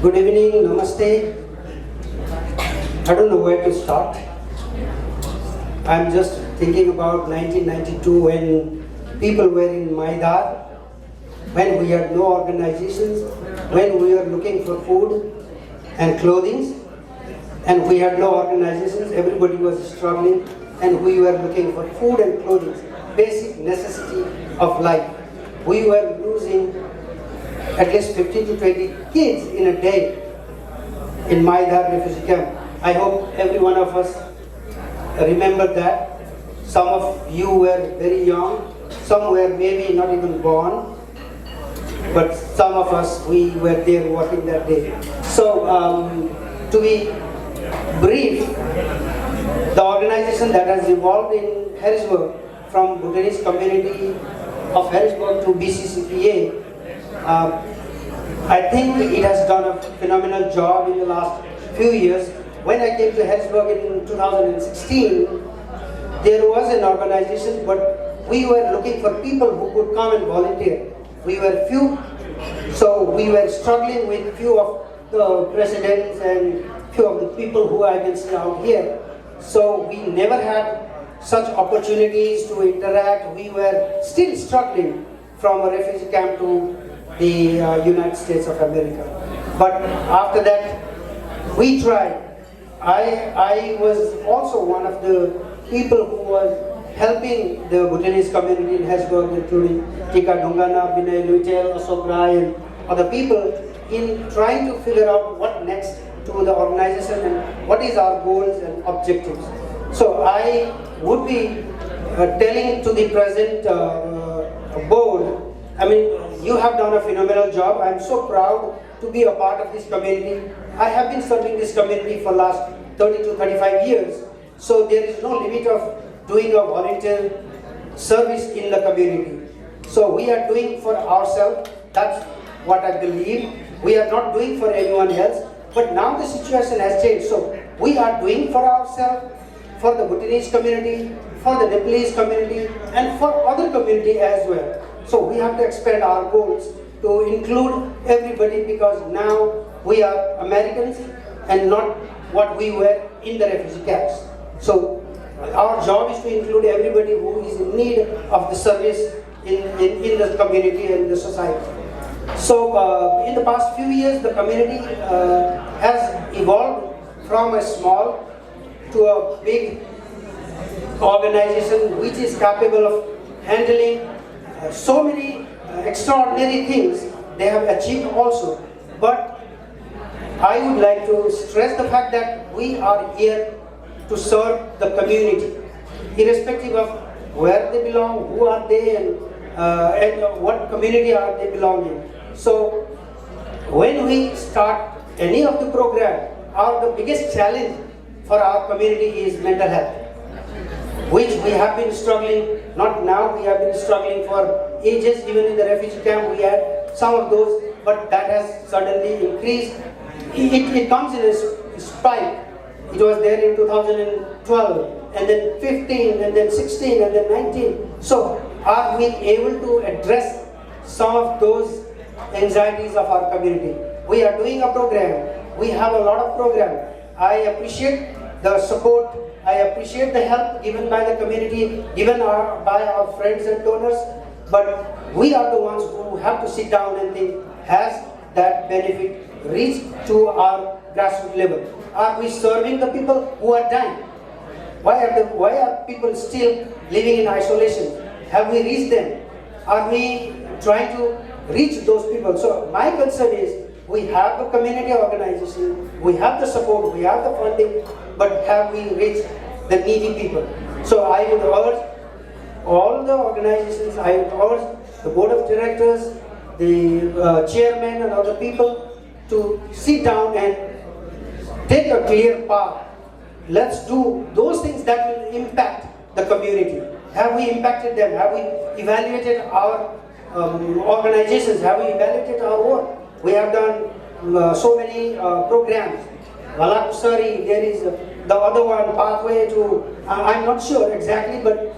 Good evening, namaste. I don't know where to start. I'm just thinking about 1992 when people were in Maidar, when we had no organizations, when we were looking for food and clothing, and we had no organizations, everybody was struggling, and we were looking for food and clothing, basic necessity of life. We were losing at least 15 to 20 kids in a day in Maidar refugee camp. I hope every one of us remember that. Some of you were very young, some were maybe not even born, but some of us, we were there working that day. So, to be brief, the organization that has evolved in Harrisburg from Bhutanese community of Harrisburg to BCCPA, I think it has done a phenomenal job in the last few years. When I came to Harrisburg in 2016, there was an organization, but we were looking for people who could come and volunteer. We were few, so we were struggling with few of the presidents and few of the people who I can see out here. So we never had such opportunities to interact. We were still struggling from a refugee camp to the United States of America. But after that, we tried. I was also one of the people who was helping the Bhutanese community in Harrisburg, including Tika Dungana, Binay Luitel, Asok Rai, and other people, in trying to figure out what next to the organization and what is our goals and objectives. So I would be telling to the present board, I mean, you have done a phenomenal job. I'm so proud to be a part of this community. I have been serving this community for last 30 to 35 years. So there is no limit of doing a volunteer service in the community. So we are doing for ourselves. That's what I believe. We are not doing for anyone else. But now the situation has changed. So we are doing for ourselves, for the Bhutanese community, for the Nepalese community, and for other community as well. So we have to expand our goals to include everybody, because now we are Americans and not what we were in the refugee camps. So our job is to include everybody who is in need of the service in the community and the society. So in the past few years, the community has evolved from a small to a big organization which is capable of handling so many extraordinary things they have achieved also. But I would like to stress the fact that we are here to serve the community, irrespective of where they belong, who are they, and what community are they belonging. So when we start any of the program, the biggest challenge for our community is mental health, which we have been struggling, not now, we have been struggling for ages. Even in the refugee camp we had some of those, but that has suddenly increased. It comes in a spike. It was there in 2012, and then 15, and then 16, and then 19. So are we able to address some of those anxieties of our community? We are doing a program. We have a lot of program. I appreciate the support. I appreciate the help given by the community, given by our friends and donors, but we are the ones who have to sit down and think, has that benefit reached to our grassroots level? Are we serving the people who are dying? Why are people still living in isolation? Have we reached them? Are we trying to reach those people? So my concern is, we have a community organization, we have the support, we have the funding, but have we reached the needy people? So I would urge all the organizations, I would urge the board of directors, the chairman and other people to sit down and take a clear path. Let's do those things that will impact the community. Have we impacted them? Have we evaluated our organizations? Have we evaluated our work? We have done so many programs. Valakusari, there is the other one, Pathway to, I'm not sure exactly, but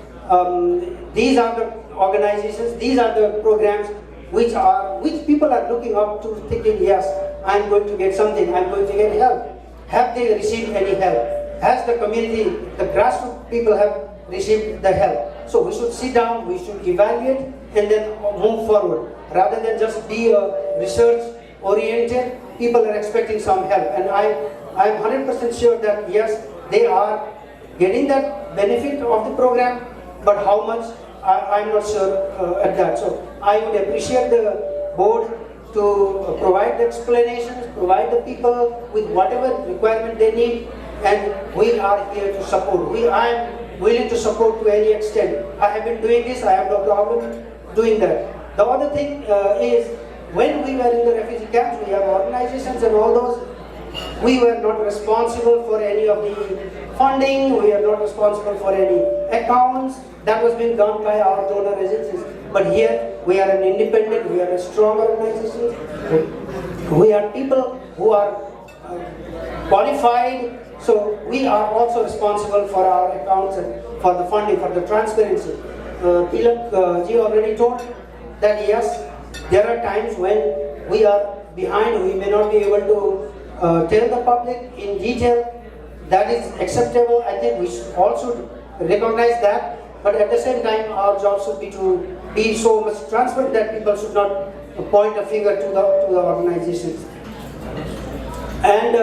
these are the organizations, these are the programs which people are looking up to, thinking, yes, I'm going to get something, I'm going to get help. Have they received any help? Has the community, the grassroots people have received the help? So we should sit down, we should evaluate, and then move forward. Rather than just be research-oriented, people are expecting some help. And I'm 100% sure that yes, they are getting that benefit of the program, but how much, I'm not sure at that. So I would appreciate the board to provide the explanations, provide the people with whatever requirement they need, and we are here to support. I am willing to support to any extent. I have been doing this, I have no problem doing that. The other thing is, when we were in the refugee camps, we have organizations and all those, we were not responsible for any of the funding, we are not responsible for any accounts. That was being done by our donor agencies. But here, we are an independent, we are a strong organization. We are people who are qualified, so we are also responsible for our accounts and for the funding, for the transparency. Tilak ji already told that yes, there are times when we are behind, we may not be able to tell the public in detail. That is acceptable. I think we should also recognize that. But at the same time, our job should be to be so much transparent that people should not point a finger to the organizations. And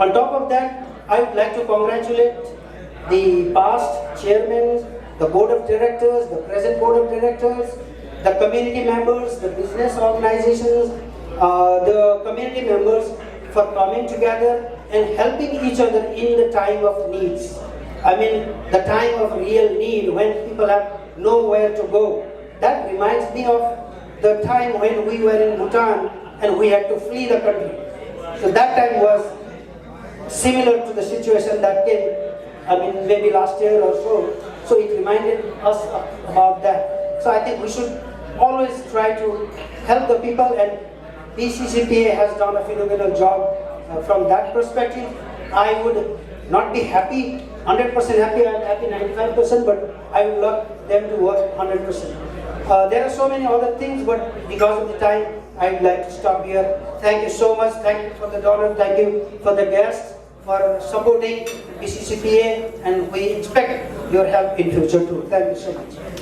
on top of that, I would like to congratulate the past chairmen, the board of directors, the present board of directors, the community members, the business organizations, the community members for coming together and helping each other in the time of needs. I mean, the time of real need, when people have nowhere to go. That reminds me of the time when we were in Bhutan and we had to flee the country. So that time was similar to the situation that came, I mean, maybe last year or so. So it reminded us about that. So I think we should always try to help the people, and PCCPA has done a phenomenal job from that perspective. I would not be happy, 100% happy, I'm happy 95%, but I would love them to work 100%. There are so many other things, but because of the time, I'd like to stop here. Thank you so much. Thank you for the donors. Thank you for the guests for supporting PCCPA, and we expect your help in future too. Thank you so much.